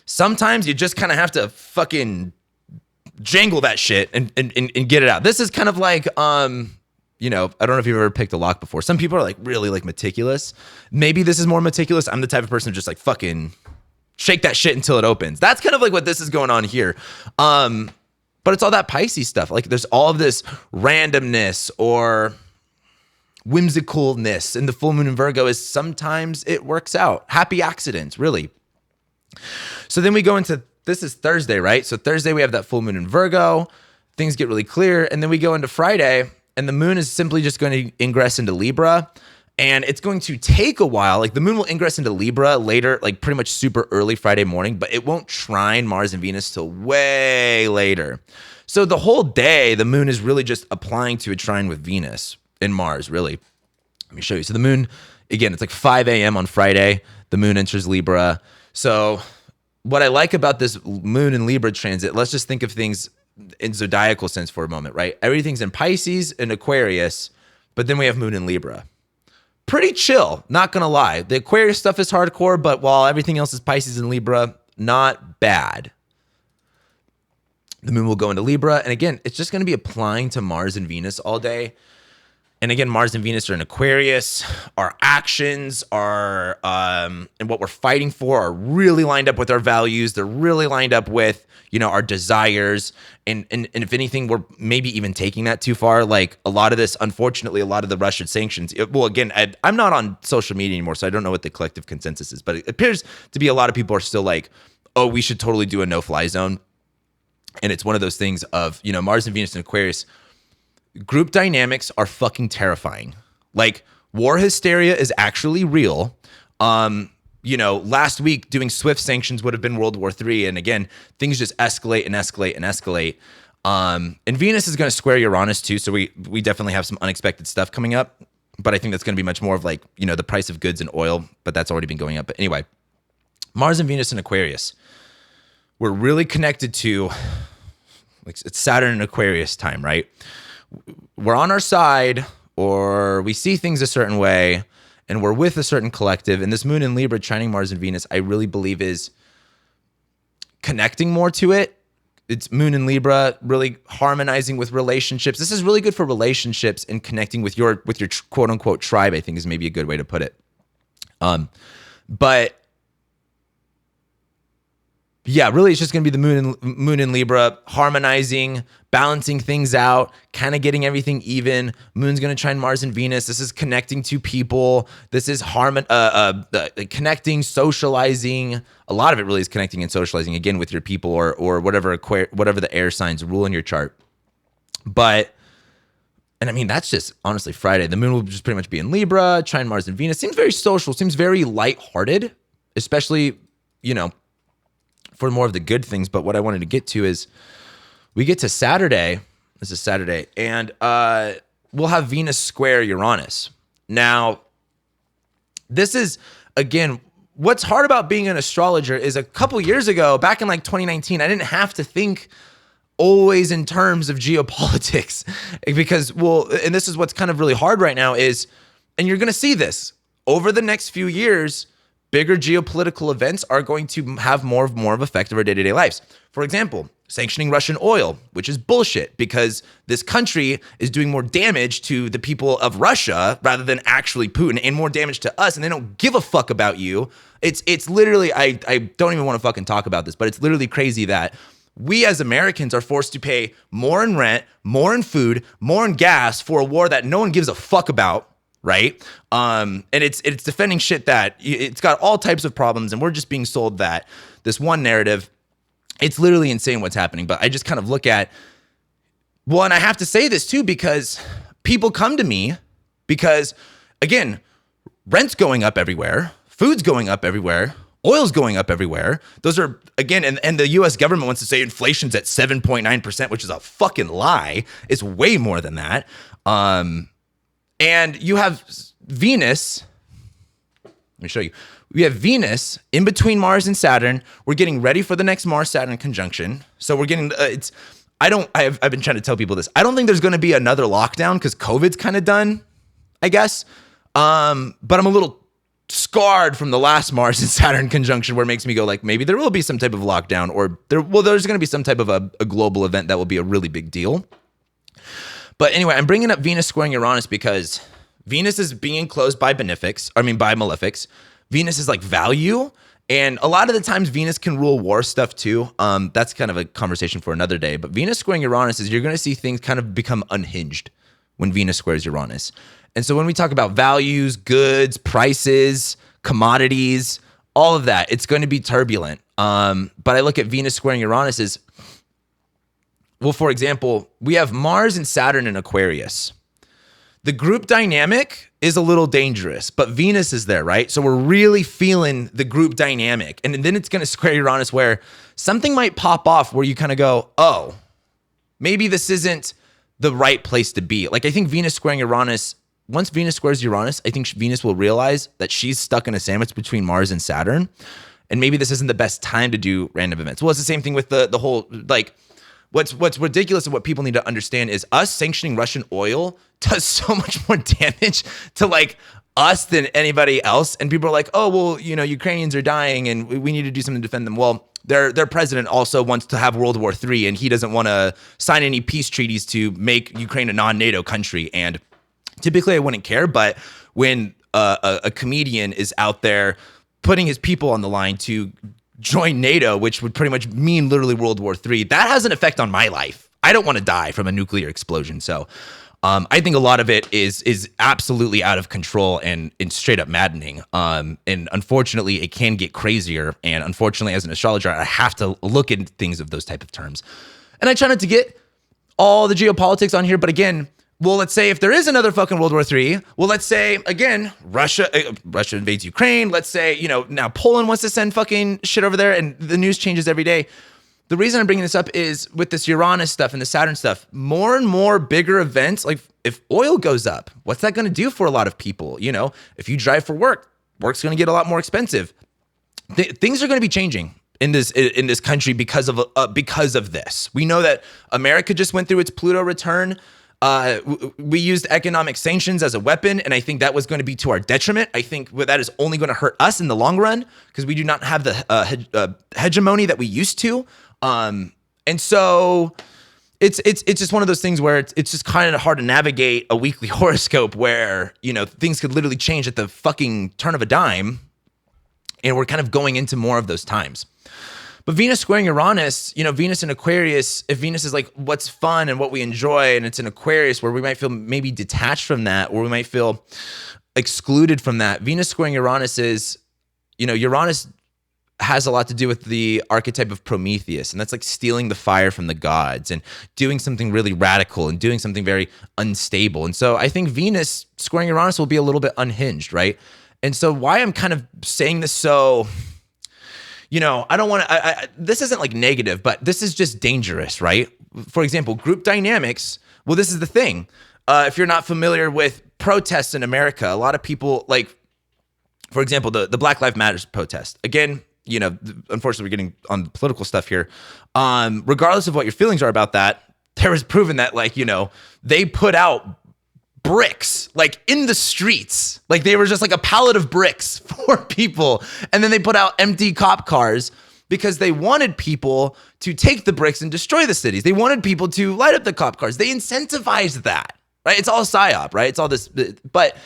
sometimes you just kind of have to fucking jangle that shit and get it out. This is kind of like, I don't know if you've ever picked a lock before. Some people are like really like meticulous. Maybe this is more meticulous. I'm the type of person who just like fucking shake that shit until it opens. That's kind of like what this is going on here. But it's all that Pisces stuff. Like there's all of this randomness or whimsicalness. And the full moon in Virgo is sometimes it works out. Happy accidents, really. So then we go into, this is Thursday, right? So Thursday we have that full moon in Virgo. Things get really clear. And then we go into Friday and the moon is simply just going to ingress into Libra. And it's going to take a while. Like the moon will ingress into Libra later, like pretty much super early Friday morning, but it won't trine Mars and Venus till way later. So the whole day, the moon is really just applying to a trine with Venus and Mars, really. Let me show you. So the moon, again, it's like 5 a.m. on Friday. The moon enters Libra. So what I like about this moon in Libra transit, let's just think of things in zodiacal sense for a moment, right? Everything's in Pisces and Aquarius, but then we have moon in Libra. Pretty chill, not gonna lie. The Aquarius stuff is hardcore, but while everything else is Pisces and Libra, not bad. The moon will go into Libra, and again, it's just gonna be applying to Mars and Venus all day. And again, Mars and Venus are in Aquarius. Our actions are, and what we're fighting for are really lined up with our values. They're really lined up with, our desires. And if anything, we're maybe even taking that too far. Like a lot of this, unfortunately, a lot of the Russian sanctions. Well, again, I'm not on social media anymore, so I don't know what the collective consensus is. But it appears to be a lot of people are still like, oh, we should totally do a no-fly zone. And it's one of those things of, Mars and Venus and Aquarius. Group dynamics are fucking terrifying. Like war hysteria is actually real. Last week doing SWIFT sanctions would have been World War III. And again, things just escalate and escalate and escalate. And Venus is going to square Uranus too. So we definitely have some unexpected stuff coming up. But I think that's going to be much more of like, the price of goods and oil, but that's already been going up. But anyway, Mars and Venus in Aquarius. We're really connected to, like, it's Saturn and Aquarius time, right? We're on our side, or we see things a certain way, and we're with a certain collective. And this moon in Libra trining Mars and Venus, I really believe is connecting more to it. It's moon in Libra, really harmonizing with relationships. This is really good for relationships and connecting with your quote unquote tribe, I think is maybe a good way to put it. But yeah, really, it's just going to be the moon in Libra, harmonizing, balancing things out, kind of getting everything even. Moon's going to trine Mars and Venus. This is connecting to people. This is connecting, socializing. A lot of it really is connecting and socializing, again, with your people or whatever the air signs rule in your chart. But, and I mean, that's just honestly Friday. The moon will just pretty much be in Libra, trine Mars and Venus. Seems very social, seems very lighthearted, especially, for more of the good things. But what I wanted to get to is we get to Saturday. This is Saturday. And we'll have Venus square Uranus. Now, this is, again, what's hard about being an astrologer is a couple years ago, back in like 2019, I didn't have to think always in terms of geopolitics because, and this is what's kind of really hard right now is, and you're going to see this over the next few years, bigger geopolitical events are going to have more of effect of our day-to-day lives. For example, sanctioning Russian oil, which is bullshit because this country is doing more damage to the people of Russia rather than actually Putin, and more damage to us, and they don't give a fuck about you. It's literally, I don't even want to fucking talk about this, but it's literally crazy that we as Americans are forced to pay more in rent, more in food, more in gas for a war that no one gives a fuck about. Right? And it's defending shit that it's got all types of problems, and we're just being sold that this one narrative. It's literally insane what's happening. But I just kind of look at, and I have to say this too, because people come to me because, again, rent's going up everywhere, food's going up everywhere, oil's going up everywhere. Those are, again, and the US government wants to say inflation's at 7.9%, which is a fucking lie. It's way more than that. And you have Venus. Let me show you. We have Venus in between Mars and Saturn. We're getting ready for the next Mars-Saturn conjunction. So we're getting, I've been trying to tell people this. I don't think there's going to be another lockdown because COVID's kind of done, I guess. But I'm a little scarred from the last Mars and Saturn conjunction where it makes me go like, maybe there will be some type of lockdown or there's going to be some type of a global event that will be a really big deal. But anyway, I'm bringing up Venus squaring Uranus because Venus is being enclosed by malefics. Venus is like value. And a lot of the times Venus can rule war stuff too. That's kind of a conversation for another day. But Venus squaring Uranus is you're going to see things kind of become unhinged when Venus squares Uranus. And so when we talk about values, goods, prices, commodities, all of that, it's going to be turbulent. But I look at Venus squaring Uranus as, well, for example, we have Mars and Saturn in Aquarius. The group dynamic is a little dangerous, but Venus is there, right? So we're really feeling the group dynamic. And then it's going to square Uranus where something might pop off where you kind of go, oh, maybe this isn't the right place to be. Like, I think Venus squaring Uranus, once Venus squares Uranus, I think Venus will realize that she's stuck in a sandwich between Mars and Saturn. And maybe this isn't the best time to do random events. Well, it's the same thing with the whole, like, what's ridiculous and what people need to understand is us sanctioning Russian oil does so much more damage to like us than anybody else. And people are like, oh, well, you know, Ukrainians are dying and we need to do something to defend them. Well, their president also wants to have World War III, and he doesn't want to sign any peace treaties to make Ukraine a non-NATO country. And typically I wouldn't care, but when a comedian is out there putting his people on the line to join NATO, which would pretty much mean literally World War III, that has an effect on my life. I don't want to die from a nuclear explosion. So I think a lot of it is absolutely out of control and straight up maddening. And unfortunately, it can get crazier. And unfortunately, as an astrologer, I have to look at things of those type of terms. And I try not to get all the geopolitics on here. But again, well, let's say if there is another fucking World War III, well, let's say, again, Russia invades Ukraine. Let's say, now Poland wants to send fucking shit over there and the news changes every day. The reason I'm bringing this up is with this Uranus stuff and the Saturn stuff, more and more bigger events, like if oil goes up, what's that going to do for a lot of people? If you drive for work, work's going to get a lot more expensive. Things are going to be changing in this country because of this. We know that America just went through its Pluto return. We used economic sanctions as a weapon, and I think that was going to be to our detriment. I think that is only going to hurt us in the long run because we do not have the hegemony that we used to. And so it's just one of those things where it's just kind of hard to navigate a weekly horoscope where, things could literally change at the fucking turn of a dime. And we're kind of going into more of those times. But Venus squaring Uranus, Venus in Aquarius, if Venus is like what's fun and what we enjoy, and it's in Aquarius where we might feel maybe detached from that, or we might feel excluded from that. Venus squaring Uranus is, Uranus has a lot to do with the archetype of Prometheus, and that's like stealing the fire from the gods and doing something really radical and doing something very unstable. And so I think Venus squaring Uranus will be a little bit unhinged, right? And so why I'm kind of saying this so, I don't want to, this isn't like negative, but this is just dangerous, right? For example, group dynamics. Well, this is the thing. If you're not familiar with protests in America, a lot of people like, for example, the Black Lives Matter protest. Again, unfortunately, we're getting on the political stuff here. Regardless of what your feelings are about that, there was proven that they put out bricks like in the streets, like they were just like a pallet of bricks for people, and then they put out empty cop cars because they wanted people to take the bricks and destroy the cities. They wanted people to light up the cop cars. They incentivized that, right? It's all psyop, right? It's all this, but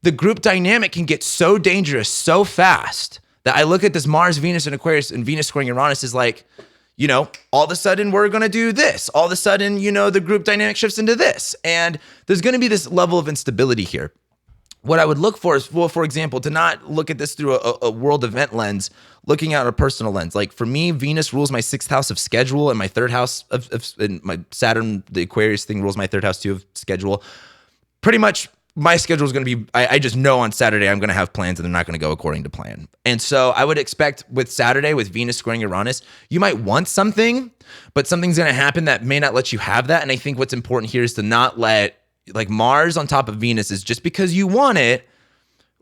the group dynamic can get so dangerous so fast that I look at this Mars, Venus, and Aquarius, and Venus squaring Uranus is like, all of a sudden we're going to do this. All of a sudden, the group dynamic shifts into this. And there's going to be this level of instability here. What I would look for is, well, for example, to not look at this through a world event lens, looking at a personal lens. Like for me, Venus rules my 6th house of schedule, and my 3rd house and my Saturn, the Aquarius thing, rules my 3rd house too of schedule. Pretty much my schedule is going to be, I just know on Saturday I'm going to have plans and they're not going to go according to plan. And so I would expect with Saturday, with Venus squaring Uranus, you might want something, but something's going to happen that may not let you have that. And I think what's important here is to not let, like Mars on top of Venus is just because you want it,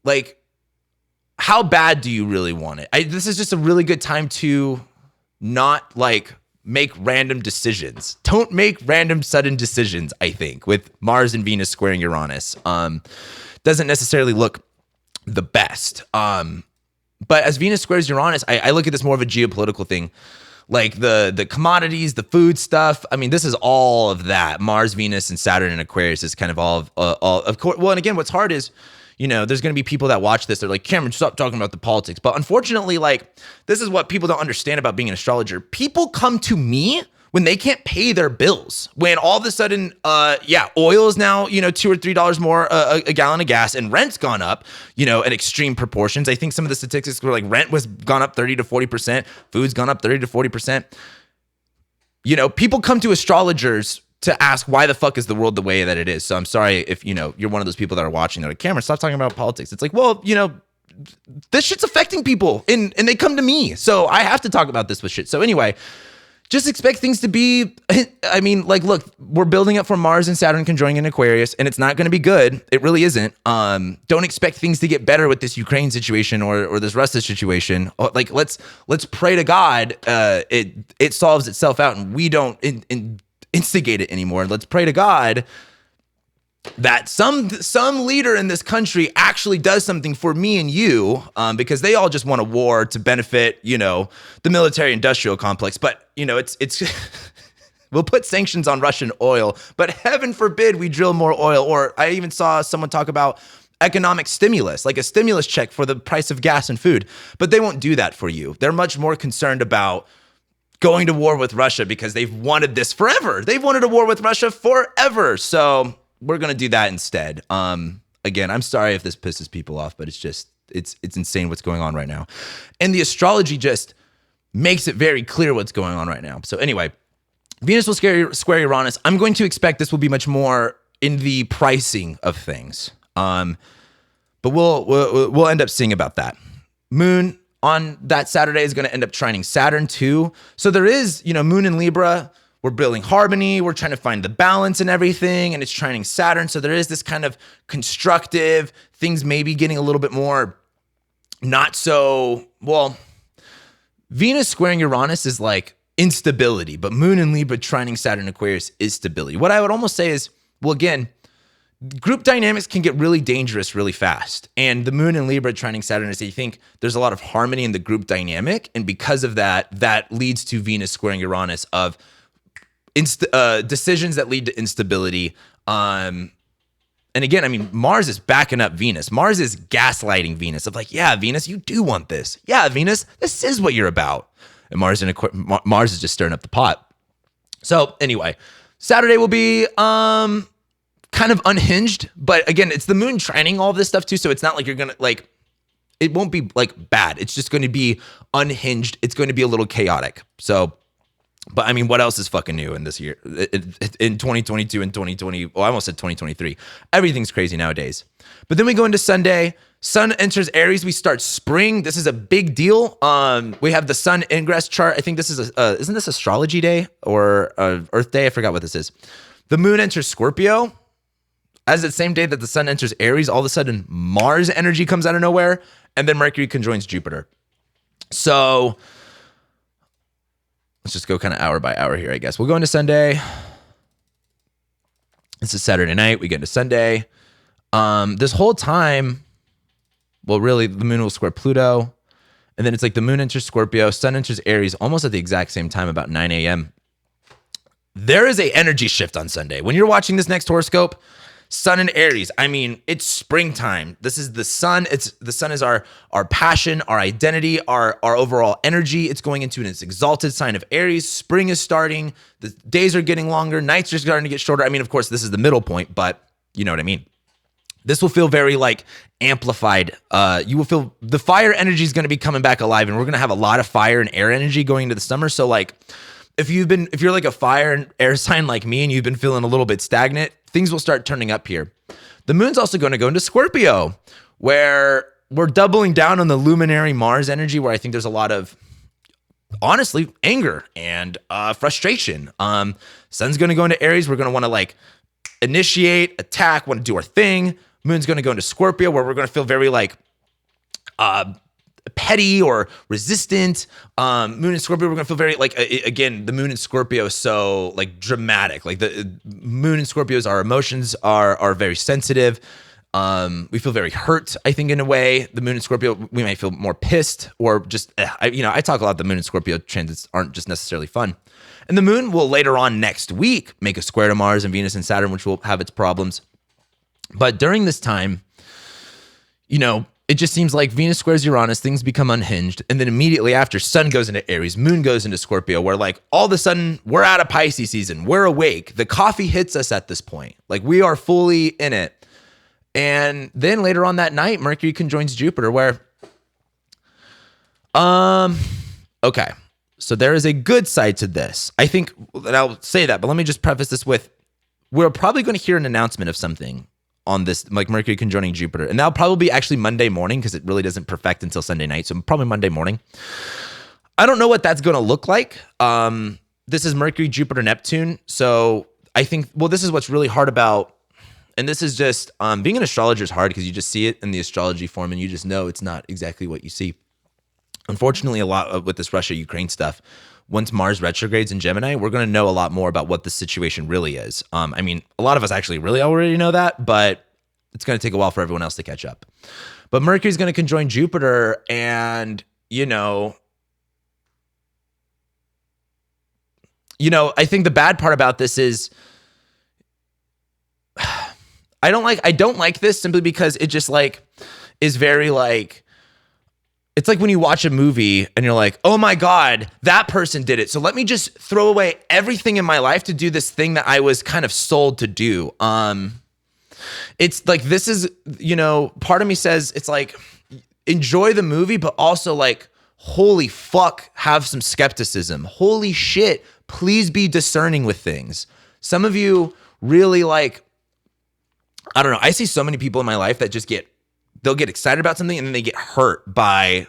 like how bad do you really want it? This is just a really good time to not like make random decisions. Don't make random sudden decisions, I think, with Mars and Venus squaring Uranus. Doesn't necessarily look the best. But as Venus squares Uranus, I look at this more of a geopolitical thing. Like the commodities, the food stuff. I mean, this is all of that. Mars, Venus, and Saturn and Aquarius is kind of all of course. Well, and again, what's hard is, there's going to be people that watch this. They're like, Cameron, stop talking about the politics. But unfortunately, like, this is what people don't understand about being an astrologer. People come to me when they can't pay their bills, when all of a sudden, oil is now, $2 or $3 more a gallon of gas, and rent's gone up, in extreme proportions. I think some of the statistics were like rent was gone up 30 to 40%, food's gone up 30 to 40%. People come to astrologers to ask why the fuck is the world the way that it is. So I'm sorry if, you're one of those people that are watching, they're like, Cameron, stop talking about politics. It's like, well, this shit's affecting people and they come to me. So I have to talk about this with shit. So anyway, just expect things to be, look, we're building up for Mars and Saturn conjoining in Aquarius, and it's not going to be good. It really isn't. Don't expect things to get better with this Ukraine situation or this Russia situation. Like, let's pray to God it solves itself out and we don't instigate it anymore. Let's pray to God that some leader in this country actually does something for me and you, because they all just want a war to benefit, the military industrial complex. But, it's we'll put sanctions on Russian oil, but heaven forbid we drill more oil. Or I even saw someone talk about economic stimulus, like a stimulus check for the price of gas and food, but they won't do that for you. They're much more concerned about going to war with Russia because they've wanted this forever. They've wanted a war with Russia forever. So we're going to do that instead. Again, I'm sorry if this pisses people off, but it's insane what's going on right now. And the astrology just makes it very clear what's going on right now. So anyway, Venus will square Uranus. I'm going to expect this will be much more in the pricing of things. But we'll end up seeing about that. Moon on that Saturday is going to end up trining Saturn too. So there is, Moon in Libra. We're building harmony. We're trying to find the balance and everything. And it's trining Saturn. So there is this kind of constructive things maybe getting a little bit more not so, well, Venus squaring Uranus is like instability, but Moon in Libra trining Saturn Aquarius is stability. What I would almost say is, well, again, group dynamics can get really dangerous really fast. And the Moon in Libra trining Saturn is, you think there's a lot of harmony in the group dynamic. And because of that, that leads to Venus squaring Uranus of decisions that lead to instability. And again, Mars is backing up Venus. Mars is gaslighting Venus of like, yeah, Venus, you do want this. Yeah, Venus, this is what you're about. And Mars is just stirring up the pot. So anyway, Saturday will be kind of unhinged, but again, it's the moon trining all of this stuff too. So it's not like you're going to it won't be like bad. It's just going to be unhinged. It's going to be a little chaotic. So, but what else is fucking new in this year? In 2022 and 2020, I almost said 2023. Everything's crazy nowadays. But then we go into Sunday. Sun enters Aries. We start spring. This is a big deal. We have the Sun ingress chart. I think this is isn't this astrology day or Earth day? I forgot what this is. The moon enters Scorpio. As the same day that the Sun enters Aries, all of a sudden Mars energy comes out of nowhere, and then Mercury conjoins Jupiter. So let's just go kind of hour by hour here, I guess. We'll go into Sunday. This is Saturday night. We get into Sunday. This whole time, well, really, the moon will square Pluto. And then it's like the moon enters Scorpio, Sun enters Aries, almost at the exact same time, about 9 a.m. There is a energy shift on Sunday. When you're watching this next horoscope, Sun in Aries, it's springtime. This is the sun. The sun is our passion, our identity, our overall energy. It's going into its exalted sign of Aries. Spring is starting. The days are getting longer. Nights are starting to get shorter. Of course, this is the middle point, but you know what I mean. This will feel very amplified. You will feel the fire energy is going to be coming back alive, and we're going to have a lot of fire and air energy going into the summer. So if you're like a fire and air sign like me and you've been feeling a little bit stagnant, things will start turning up here. The moon's also going to go into Scorpio, where we're doubling down on the luminary Mars energy, where I think there's a lot of, honestly, anger and frustration. Sun's going to go into Aries. We're going to want to initiate, attack, want to do our thing. Moon's going to go into Scorpio, where we're going to feel very petty or resistant. Moon and Scorpio, we're gonna feel very again, the moon in Scorpio is so dramatic. The moon in Scorpios, our emotions are very sensitive. We feel very hurt, I think, in a way. The moon in Scorpio, we might feel more pissed or just I talk a lot. The moon and Scorpio transits aren't just necessarily fun. And the moon will later on next week make a square to Mars and Venus and Saturn, which will have its problems. But during this time, it just seems like Venus squares Uranus, things become unhinged. And then immediately after, Sun goes into Aries, Moon goes into Scorpio, where like all of a sudden we're out of Pisces season. We're awake. The coffee hits us at this point. Like we are fully in it. And then later on that night, Mercury conjoins Jupiter, where, okay. So there is a good side to this. I think, and I'll say that, but let me just preface this with, we're probably going to hear an announcement of something on this, like Mercury conjoining Jupiter. And that'll probably be actually Monday morning because it really doesn't perfect until Sunday night. So probably Monday morning. I don't know what that's going to look like. This is Mercury, Jupiter, Neptune. So I think, well, this is what's really hard about, and this is just, being an astrologer is hard because you just see it in the astrology form and you just know it's not exactly what you see. Unfortunately, a lot with this Russia-Ukraine stuff, once Mars retrogrades in Gemini, we're going to know a lot more about what the situation really is. I mean, a lot of us actually really already know that, but it's going to take a while for everyone else to catch up. But Mercury's going to conjoin Jupiter, and, I think the bad part about this is I don't like this simply because it just like is very like, it's like when you watch a movie and you're like, oh my God, that person did it. So let me just throw away everything in my life to do this thing that I was kind of sold to do. It's like, this is, part of me says it's like, enjoy the movie, but also like, holy fuck, have some skepticism. Holy shit, please be discerning with things. Some of you really like, I don't know. I see so many people in my life that just they'll get excited about something and then they get hurt by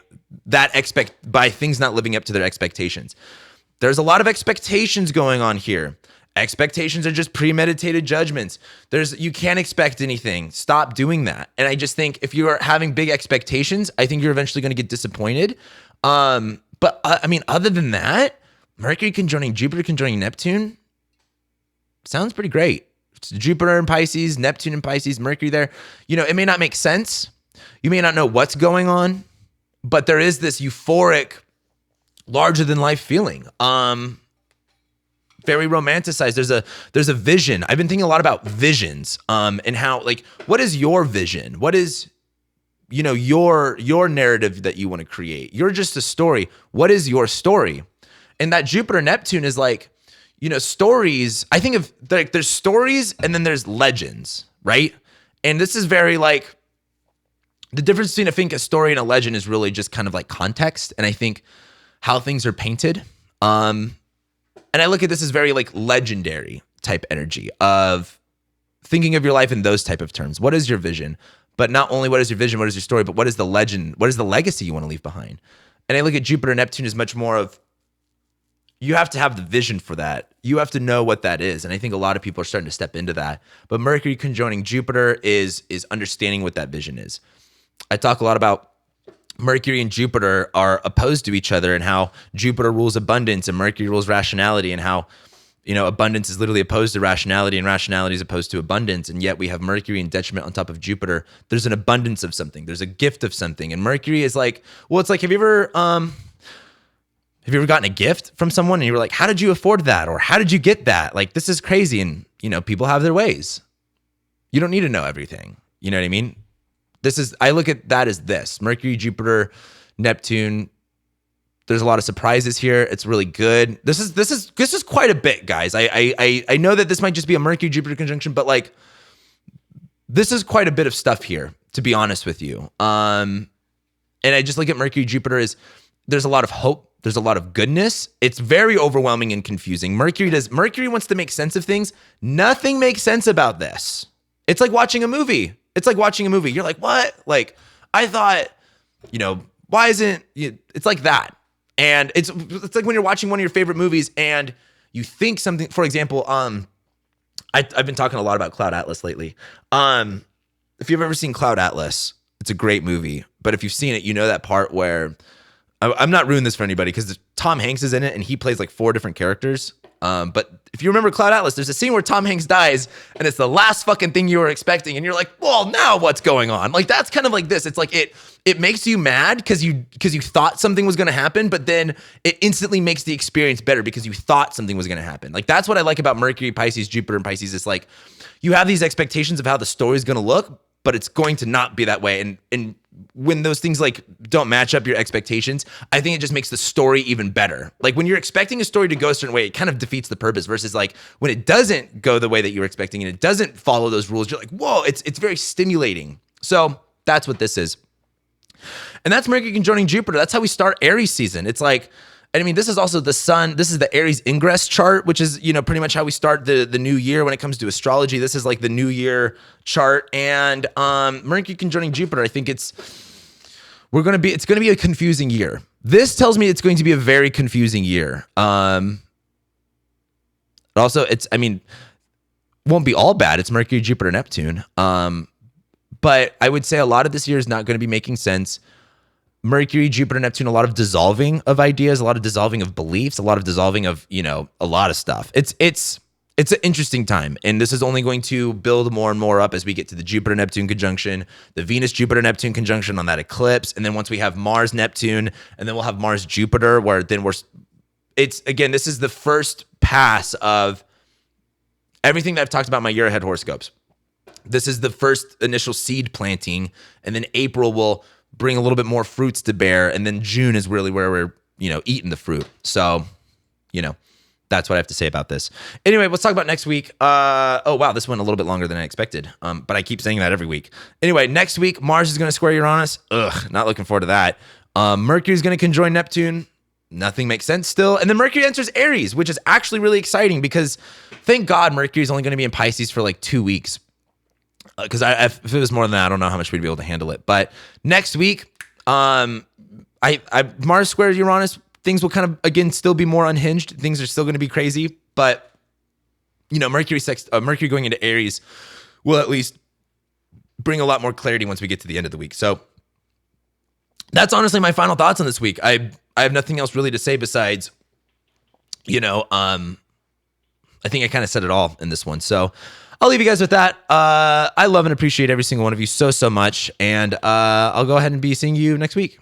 by things not living up to their expectations. There's a lot of expectations going on here. Expectations are just premeditated judgments. You can't expect anything. Stop doing that. And I just think if you are having big expectations, I think you're eventually going to get disappointed. But I mean, other than that, Mercury conjoining Jupiter conjoining Neptune sounds pretty great. It's Jupiter in Pisces, Neptune in Pisces, Mercury there. It may not make sense. You may not know what's going on, but there is this euphoric, larger than life feeling. Very romanticized. There's a vision. I've been thinking a lot about visions, and how, like, what is your vision? What is, your narrative that you want to create? You're just a story. What is your story? And that Jupiter Neptune is like, stories. I think of like there's stories and then there's legends, right? And this is very like the difference between I think a story and a legend is really just kind of like context, and I think how things are painted. And I look at this as very like legendary type energy of thinking of your life in those type of terms. What is your vision? But not only what is your vision, what is your story, but what is the legend? What is the legacy you want to leave behind? And I look at Jupiter Neptune as much more of, you have to have the vision for that. You have to know what that is. And I think a lot of people are starting to step into that. But Mercury conjoining Jupiter is understanding what that vision is. I talk a lot about Mercury and Jupiter are opposed to each other, and how Jupiter rules abundance and Mercury rules rationality, and how, abundance is literally opposed to rationality and rationality is opposed to abundance. And yet we have Mercury in detriment on top of Jupiter. There's an abundance of something. There's a gift of something. And Mercury is like, well, it's like, have you ever gotten a gift from someone and you were like, how did you afford that? Or how did you get that? Like, this is crazy. And, people have their ways. You don't need to know everything. You know what I mean? I look at that as this: Mercury, Jupiter, Neptune. There's a lot of surprises here. It's really good. This is quite a bit, guys. I know that this might just be a Mercury, Jupiter conjunction, but like, this is quite a bit of stuff here, to be honest with you. And I just look at Mercury, Jupiter as there's a lot of hope. There's a lot of goodness. It's very overwhelming and confusing. Mercury wants to make sense of things. Nothing makes sense about this. It's like watching a movie. You're like, what? Like, I thought, why isn't it's like that? And it's like when you're watching one of your favorite movies and you think something, for example, I've been talking a lot about Cloud Atlas lately. If you've ever seen Cloud Atlas, it's a great movie. But if you've seen it, that part where, I'm not ruining this for anybody because Tom Hanks is in it and he plays like 4 different characters. But if you remember Cloud Atlas, there's a scene where Tom Hanks dies and it's the last fucking thing you were expecting. And you're like, well, now what's going on? Like, that's kind of like this. It's like, it makes you mad because you thought something was going to happen, but then it instantly makes the experience better because you thought something was going to happen. Like, that's what I like about Mercury, Pisces, Jupiter, and Pisces. It's like, you have these expectations of how the story is going to look, but it's going to not be that way. And when those things like don't match up your expectations, I think it just makes the story even better. Like when you're expecting a story to go a certain way, it kind of defeats the purpose versus like when it doesn't go the way that you were expecting and it doesn't follow those rules, you're like, whoa, it's very stimulating. So that's what this is. And that's Mercury conjoining Jupiter. That's how we start Aries season. It's like, I mean, this is also the sun. This is the Aries ingress chart, which is, pretty much how we start the new year when it comes to astrology. This is like the new year chart. And Mercury conjoining Jupiter, I think it's going to be a confusing year. This tells me it's going to be a very confusing year. Also, won't be all bad. It's Mercury, Jupiter, Neptune. But I would say a lot of this year is not going to be making sense. Mercury, Jupiter, Neptune, a lot of dissolving of ideas, a lot of dissolving of beliefs, a lot of dissolving of, a lot of stuff. It's an interesting time. And this is only going to build more and more up as we get to the Jupiter, Neptune conjunction, the Venus, Jupiter, Neptune conjunction on that eclipse. And then once we have Mars, Neptune, and then we'll have Mars, Jupiter, where then this is the first pass of everything that I've talked about in my year ahead horoscopes. This is the first initial seed planting. And then April will bring a little bit more fruits to bear. And then June is really where we're, eating the fruit. So, that's what I have to say about this. Anyway, let's talk about next week. Oh, wow, this went a little bit longer than I expected. But I keep saying that every week. Anyway, next week, Mars is going to square Uranus. Not looking forward to that. Mercury is going to conjoin Neptune. Nothing makes sense still. And then Mercury enters Aries, which is actually really exciting because thank God Mercury is only going to be in Pisces for like 2 weeks. Because if it was more than that, I don't know how much we'd be able to handle it. But next week, Mars squares Uranus. Things will kind of, again, still be more unhinged. Things are still going to be crazy. But, Mercury going into Aries will at least bring a lot more clarity once we get to the end of the week. So that's honestly my final thoughts on this week. I have nothing else really to say besides, I think I kind of said it all in this one. So I'll leave you guys with that. I love and appreciate every single one of you so much. And I'll go ahead and be seeing you next week.